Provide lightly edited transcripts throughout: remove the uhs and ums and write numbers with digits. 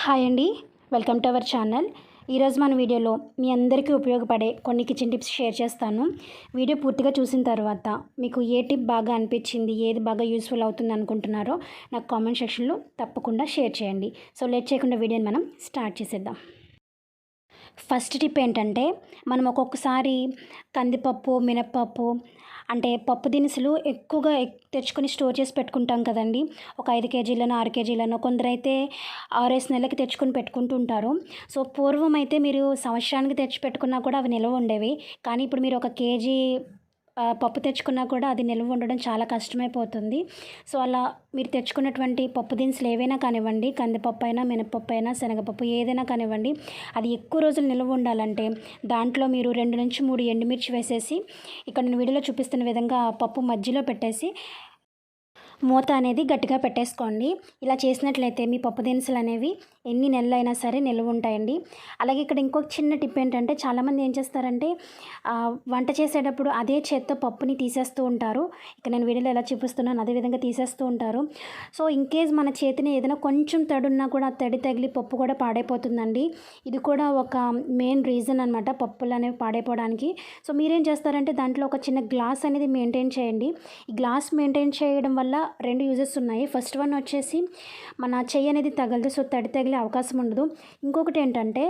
Hi అండి, welcome to our channel. ఈరోజు మన వీడియోలో మీ అందరికీ ఉపయోగపడే కొన్ని కిచెన్ టిప్స్ షేర్ చేస్తాను. వీడియో పూర్తిగా చూసిన తర్వాత మీకు ఏ టిప్ బాగా అనిపించింది, ఏది బాగా యూస్ఫుల్ అవుతుంది అనుకుంటున్నారో నాకు కామెంట్ సెక్షన్లో తప్పకుండా షేర్ చేయండి. సో లేట్ చేయకుండా వీడియోని మనం స్టార్ట్ చేసేద్దాం. ఫస్ట్ టిప్ ఏంటంటే, మనం ఒక్కొక్కసారి కందిపప్పు, మినప్పప్పు అంటే పప్పు దినుసులు ఎక్కువగా తెచ్చుకొని స్టోర్ చేసి పెట్టుకుంటాం కదండి. ఒక 5 కేజీలనో 6 కేజీలనో కొందరైతే 6 నెలలకి తెచ్చుకొని పెట్టుకుంటూ ఉంటారు. సో పూర్వం అయితే మీరు సంవత్సరానికి తెచ్చి పెట్టుకున్నా కూడా అవి నిల్వ ఉండేవి. కానీ ఇప్పుడు మీరు ఒక కేజీ పప్పు తెచ్చుకున్నా కూడా అది నిల్వ ఉండడం చాలా కష్టమైపోతుంది. సో అలా మీరు తెచ్చుకున్నటువంటి పప్పు దినుసులు ఏవైనా కానివ్వండి, కందిపప్పు అయినా, మినపప్పు అయినా, శనగపప్పు ఏదైనా కానివ్వండి, అది ఎక్కువ రోజులు నిల్వ ఉండాలంటే దాంట్లో మీరు 2 నుంచి 3 ఎండుమిర్చి వేసేసి, ఇక్కడ నేను వీడియోలో చూపిస్తున్న విధంగా పప్పు మధ్యలో పెట్టేసి మూత అనేది గట్టిగా పెట్టేసుకోండి. ఇలా చేసినట్లయితే మీ పప్పు దినుసులు అనేవి ఎన్ని నెలలైనా సరే నిల్వ ఉంటాయండి. అలాగే ఇక్కడ ఇంకొక చిన్న టిప్ ఏంటంటే, చాలామంది ఏం చేస్తారంటే వంట చేసేటప్పుడు అదే చేత్తో పప్పుని తీసేస్తూ ఉంటారు. ఇక్కడ నేను వీడియోలో ఎలా చూపిస్తున్నాను అదే విధంగా తీసేస్తూ ఉంటారు. సో ఇన్కేస్ మన చేతిని ఏదైనా కొంచెం తడున్నా కూడా తడి తగిలి పప్పు కూడా పాడైపోతుందండి. ఇది కూడా ఒక మెయిన్ రీజన్ అనమాట పప్పులు అనేవి పాడైపోవడానికి. సో మీరేం చేస్తారంటే దాంట్లో ఒక చిన్న గ్లాస్ అనేది మెయింటైన్ చేయండి. ఈ గ్లాస్ మెయింటైన్ చేయడం వల్ల 2 యూజెస్ ఉన్నాయి. ఫస్ట్ వన్ వచ్చేసి మన చెయ్యి అనేది తగలదు, సో తడి తగిలే అవకాశం ఉండదు. ఇంకొకటి ఏంటంటే,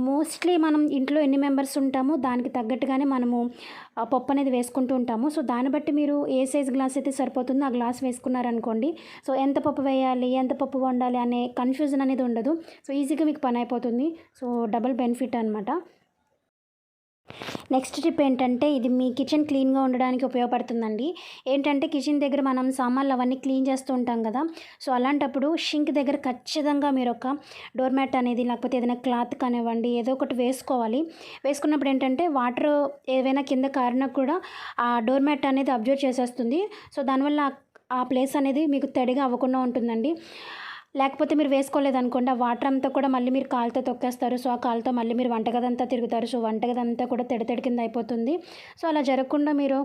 మోస్ట్లీ మనం ఇంట్లో ఎన్ని మెంబర్స్ ఉంటామో దానికి తగ్గట్టుగానే మనము పప్పు అనేది వేసుకుంటూ ఉంటాము. సో దాన్ని బట్టి మీరు ఏ సైజ్ గ్లాస్ అయితే సరిపోతుందో ఆ గ్లాస్ వేసుకున్నారనుకోండి, సో ఎంత పప్పు వేయాలి, ఎంత పప్పు వండాలి అనే కన్ఫ్యూజన్ అనేది ఉండదు. సో ఈజీగా మీకు పని అయిపోతుంది. సో డబుల్ బెనిఫిట్ అనమాట. నెక్స్ట్ టిప్ ఏంటంటే, ఇది మీ కిచెన్ క్లీన్గా ఉండడానికి ఉపయోగపడుతుందండి. ఏంటంటే కిచెన్ దగ్గర మనం సామాన్లు అవన్నీ క్లీన్ చేస్తూ ఉంటాం కదా. సో అలాంటప్పుడు షింక్ దగ్గర ఖచ్చితంగా మీరు ఒక డోర్ మ్యాట్ అనేది, లేకపోతే ఏదైనా క్లాత్ కానివ్వండి, ఏదో ఒకటి వేసుకోవాలి. వేసుకున్నప్పుడు ఏంటంటే వాటర్ ఏవైనా కింద కారినా కూడా ఆ డోర్ మ్యాట్ అనేది అబ్జర్వ్ చేసేస్తుంది. సో దానివల్ల ఆ ప్లేస్ అనేది మీకు తడిగా అవ్వకుండా ఉంటుందండి. లేకపోతే మీరు వేసుకోలేదనుకోండి, ఆ వాటర్ అంతా కూడా మళ్ళీ మీరు కాలుతో తొక్కేస్తారు. సో ఆ కాలుతో మళ్ళీ మీరు వంటగదంతా తిరుగుతారు. సో వంటగదంతా కూడా తడి కింద అయిపోతుంది. సో అలా జరగకుండా మీరు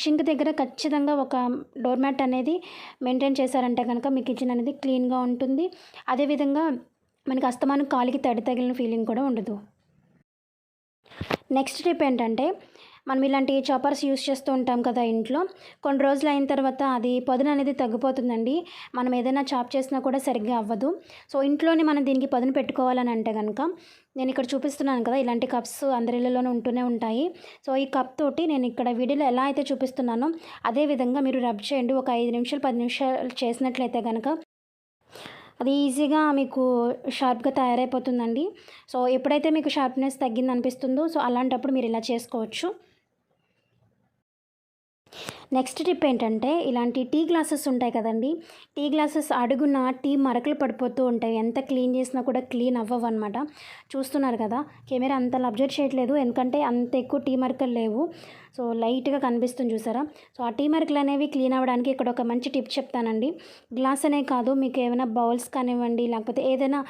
షింక్ దగ్గర ఖచ్చితంగా ఒక డోర్ మ్యాట్ అనేది మెయింటైన్ చేశారంటే కనుక మీ కిచెన్ అనేది క్లీన్గా ఉంటుంది. అదేవిధంగా మనకి అస్తమానం కాలికి తడి తగిలిన ఫీలింగ్ కూడా ఉండదు. నెక్స్ట్ టిప్ ఏంటంటే, మనం ఇలాంటి చాపర్స్ యూస్ చేస్తూ ఉంటాం కదా ఇంట్లో. కొన్ని రోజులు అయిన తర్వాత అది పదును అనేది తగ్గిపోతుందండి. మనం ఏదైనా చాప్ చేసినా కూడా సరిగ్గా అవ్వదు. సో ఇంట్లోనే మనం దీనికి పదును పెట్టుకోవాలని అంటే కనుక, నేను ఇక్కడ చూపిస్తున్నాను కదా, ఇలాంటి కప్స్ అందరి ఇళ్ళలోనూ ఉంటూనే ఉంటాయి. సో ఈ కప్ తోటి నేను ఇక్కడ వీడియోలో ఎలా అయితే చూపిస్తున్నానో అదే విధంగా మీరు రబ్ చేయండి. ఒక 5 నిమిషాలు 10 నిమిషాలు చేసినట్లయితే కనుక అది ఈజీగా మీకు షార్ప్గా తయారైపోతుందండి. సో ఎప్పుడైతే మీకు షార్ప్నెస్ తగ్గింది అనిపిస్తుందో, సో అలాంటప్పుడు మీరు ఇలా చేసుకోవచ్చు. నెక్స్ట్ టిప్ ఏంటంటే, ఇలాంటి టీ గ్లాసెస్ ఉంటాయి కదండి. టీ గ్లాసెస్ అడుగున టీ మరకలు పడిపోతూ ఉంటాయి. ఎంత క్లీన్ చేసినా కూడా క్లీన్ అవ్వవు అనమాట. చూస్తున్నారు కదా, కెమెరా అంత అబ్జర్వ్ చేయట్లేదు ఎందుకంటే అంత ఎక్కువ టీ మరకలు లేవు. సో లైట్గా కనిపిస్తుంది చూసారా. సో ఆ టీ మరకలు అనేవి క్లీన్ అవ్వడానికి ఇక్కడ ఒక మంచి టిప్ చెప్తానండి. గ్లాస్ అనే కాదు, మీకు ఏమైనా బౌల్స్ కానివ్వండి, లేకపోతే ఏదైనా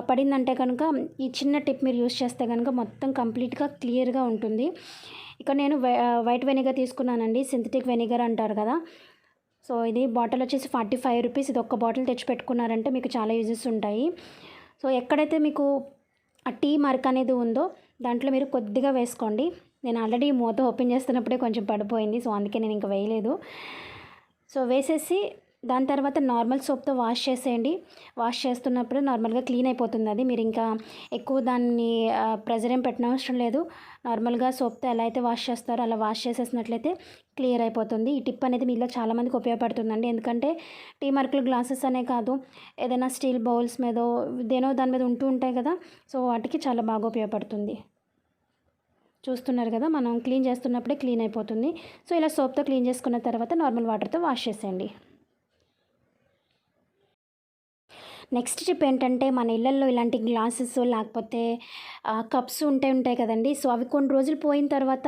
పడిందంటే కనుక ఈ చిన్న టిప్ మీరు యూస్ చేస్తే కనుక మొత్తం కంప్లీట్గా క్లియర్గా ఉంటుంది. ఇక్కడ నేను వైట్ వెనిగర్ తీసుకున్నానండి, సింథటిక్ వెనిగర్ అంటారు కదా. సో ఇది బాటిల్ వచ్చేసి 45 రూపీస్. ఇది ఒక్క బాటిల్ తెచ్చి పెట్టుకున్నారంటే మీకు చాలా యూజెస్ ఉంటాయి. సో ఎక్కడైతే మీకు ఆ టీ మరక అనేది ఉందో దాంట్లో మీరు కొద్దిగా వేసుకోండి. నేను ఆల్రెడీ మూత ఓపెన్ చేస్తున్నప్పుడే కొంచెం పడిపోయింది, సో అందుకే నేను ఇంకా వేయలేదు. సో వేసేసి దాని తర్వాత నార్మల్ సోప్తో వాష్ చేసేయండి. వాష్ చేస్తున్నప్పుడు నార్మల్గా క్లీన్ అయిపోతుంది అది. మీరు ఇంకా ఎక్కువ దాన్ని ప్రెజర్ ఏం పెట్టిన అవసరం లేదు. నార్మల్గా సోప్తో ఎలా అయితే వాష్ చేస్తారో అలా వాష్ చేసేసినట్లయితే క్లియర్ అయిపోతుంది. ఈ టిప్ అనేది మీలో చాలామందికి ఉపయోగపడుతుందండి. ఎందుకంటే టీ మరకలు గ్లాసెస్ అనే కాదు, ఏదైనా స్టీల్ బౌల్స్ మీద దేనో దాని మీద ఉంటూ ఉంటాయి కదా. సో వాటికి చాలా బాగా ఉపయోగపడుతుంది. చూస్తున్నారు కదా, మనం క్లీన్ చేస్తున్నప్పుడే క్లీన్ అయిపోతుంది. సో ఇలా సోప్తో క్లీన్ చేసుకున్న తర్వాత నార్మల్ వాటర్తో వాష్ చేసేయండి. నెక్స్ట్ టిప్ ఏంటంటే, మన ఇళ్ళల్లో ఇలాంటి గ్లాసెస్ లేకపోతే కప్స్ ఉంటాయి కదండి. సో అవి కొన్ని రోజులు పోయిన తర్వాత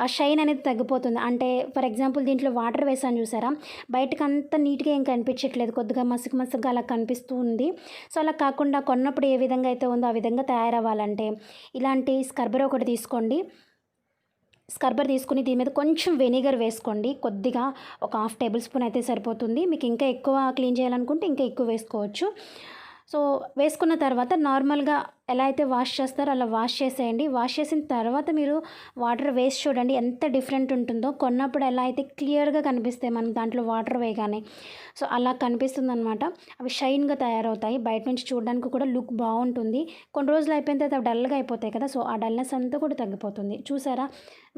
ఆ షైన్ అనేది తగ్గిపోతుంది. అంటే ఫర్ ఎగ్జాంపుల్ దీంట్లో వాటర్ వేసాను చూసారా, బయటకు అంత నీట్గా ఏం కనిపించట్లేదు, కొద్దిగా మసకగా అలా కనిపిస్తూ ఉంది. సో అలా కాకుండా కొన్నప్పుడు ఏ విధంగా అయితే ఉందో ఆ విధంగా తయారవ్వాలంటే ఇలాంటి స్క్రబ్బర్ ఒకటి తీసుకోండి. స్క్రబ్బర్ తీసుకుని దీని మీద కొంచెం వెనిగర్ వేసుకోండి. కొద్దిగా ఒక 1/2 టేబుల్ స్పూన్ అయితే సరిపోతుంది. మీకు ఇంకా ఎక్కువ క్లీన్ చేయాలనుకుంటే ఇంకా ఎక్కువ వేసుకోవచ్చు. సో వేసుకున్న తర్వాత నార్మల్గా ఎలా అయితే వాష్ చేస్తారో అలా వాష్ చేసేయండి. వాష్ చేసిన తర్వాత మీరు వాటర్ వేసి చూడండి ఎంత డిఫరెంట్ ఉంటుందో. కొన్నప్పుడు ఎలా అయితే క్లియర్గా కనిపిస్తాయి మనకు దాంట్లో వాటర్ వేయగానే, సో అలా కనిపిస్తుందనమాట. అవి షైన్గా తయారవుతాయి. బయట నుంచి చూడడానికి కూడా లుక్ బాగుంటుంది. కొన్ని రోజులు అయిపోయిన తర్వాత అవి డల్గా అయిపోతాయి కదా, సో ఆ డల్నెస్ అంతా కూడా తగ్గిపోతుంది. చూసారా,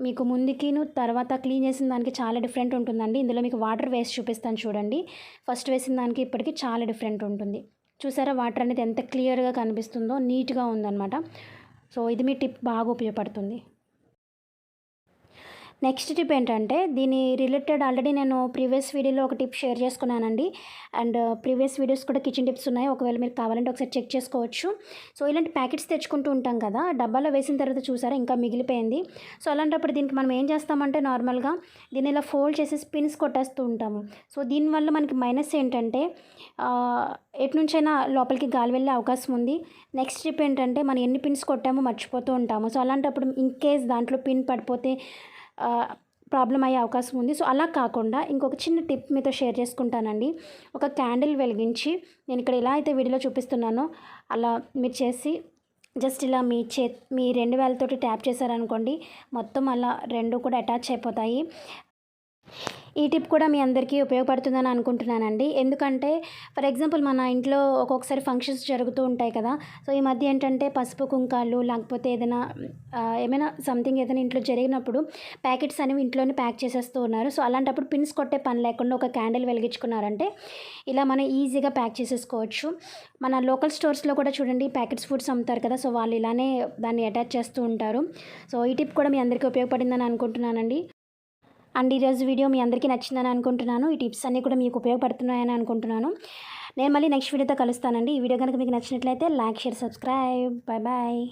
మీకు ముందుకిను తర్వాత క్లీన్ చేసిన దానికి చాలా డిఫరెంట్ ఉంటుందండి. ఇందులో మీకు వాటర్ వేసి చూపిస్తాను చూడండి. ఫస్ట్ వేసిన దానికి ఇప్పటికి చాలా డిఫరెంట్ ఉంటుంది. చూసారా, వాటర్ అనేది ఎంత క్లియర్గా కనిపిస్తుందో, నీట్గా ఉందన్నమాట. సో ఇది మీ టిప్ బాగా ఉపయోగపడుతుంది. నెక్స్ట్ టిప్ ఏంటంటే, దీని రిలేటెడ్ ఆల్రెడీ నేను ప్రీవియస్ వీడియోలో ఒక టిప్ షేర్ చేసుకున్నానండి. అండ్ ప్రీవియస్ వీడియోస్ కూడా కిచెన్ టిప్స్ ఉన్నాయి, ఒకవేళ మీరు కావాలంటే ఒకసారి చెక్ చేసుకోవచ్చు. సో ఇలాంటి ప్యాకెట్స్ తెచ్చుకుంటూ ఉంటాం కదా, డబ్బాలో వేసిన తర్వాత చూసారా ఇంకా మిగిలిపోయింది. సో అలాంటప్పుడు దీనికి మనం ఏం చేస్తామంటే, నార్మల్గా దీన్ని ఇలా ఫోల్డ్ చేసి పిన్స్ కొట్టేస్తూ ఉంటాము. సో దీనివల్ల మనకి మైనస్ ఏంటంటే, ఎటు నుంచైనా లోపలికి గాలి వెళ్ళే అవకాశం ఉంది. నెక్స్ట్ టిప్ ఏంటంటే, మనం ఎన్ని పిన్స్ కొట్టామో మర్చిపోతూ ఉంటాము. సో అలాంటప్పుడు ఇన్ కేస్ దాంట్లో పిన్ పడిపోతే ప్రాబ్లం అయ్యే అవకాశం ఉంది. సో అలా కాకుండా ఇంకొక చిన్న టిప్ మీతో షేర్ చేసుకుంటానండి. ఒక క్యాండిల్ వెలిగించి, నేను ఇక్కడ ఎలా అయితే వీడియోలో చూపిస్తున్నానో అలా మీరు చేసి జస్ట్ ఇలా మీ 2 వేళ్ళతోటి ట్యాప్ చేశారనుకోండి, మొత్తం అలా 2 కూడా అటాచ్ అయిపోతాయి. ఈ టిప్ కూడా మీ అందరికీ ఉపయోగపడుతుందని అనుకుంటున్నానండి. ఎందుకంటే ఫర్ ఎగ్జాంపుల్ మన ఇంట్లో ఒక్కొక్కసారి ఫంక్షన్స్ జరుగుతూ ఉంటాయి కదా. సో ఈ మధ్య ఏంటంటే పసుపు కుంకాలు లేకపోతే ఏమైనా సంథింగ్ ఏదైనా ఇంట్లో జరిగినప్పుడు ప్యాకెట్స్ అనేవి ఇంట్లోనే ప్యాక్ చేసేస్తూ ఉన్నారు. సో అలాంటప్పుడు పిన్స్ కొట్టే పని లేకుండా ఒక క్యాండిల్ వెలిగించుకున్నారంటే ఇలా మనం ఈజీగా ప్యాక్ చేసేసుకోవచ్చు. మన లోకల్ స్టోర్స్లో కూడా చూడండి ప్యాకెట్స్ ఫుడ్స్ అమ్ముతారు కదా, సో వాళ్ళు ఇలానే దాన్ని అటాచ్ చేస్తూ ఉంటారు. సో ఈ టిప్ కూడా మీ అందరికీ ఉపయోగపడిందని అనుకుంటున్నానండి. అండ్ ఈరోజు వీడియో మీ అందరికీ నచ్చిందని అనుకుంటున్నాను. ఈ టిప్స్ అన్నీ కూడా మీకు ఉపయోగపడుతున్నాయని అనుకుంటున్నాను. నేను మళ్ళీ నెక్స్ట్ వీడియోతో కలుస్తానండి. ఈ వీడియో కనుక మీకు నచ్చినట్లయితే like, share, subscribe. Bye bye.